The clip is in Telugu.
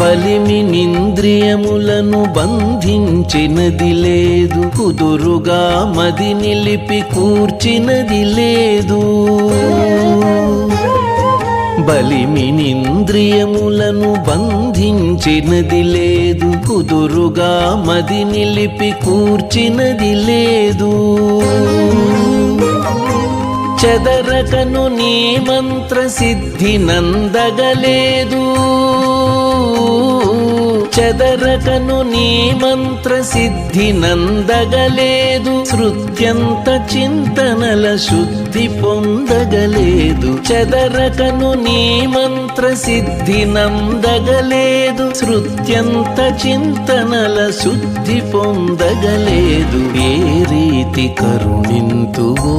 బలిమినింద్రియములను బంధించినది లేదు, కుదురుగా మది నిలిపి కూర్చినది లేదు. బలిమినింద్రియములను బంధించినది లేదు, కుదురుగా మది నిలిపి కూర్చినది లేదు. చెదరకను నీ మంత్ర సిద్ధి నందగలేదు, చెదరకను నీ మంత్ర సిద్ధి నందగలేదు. శృత్యంత చింతనల శుద్ధి పొందగలేదు, చెదరకను నీ మంత్ర సిద్ధి నందగలేదు. శృత్యంత చింతనల శుద్ధి పొందగలేదు. ఏ రీతి కరుణింతువో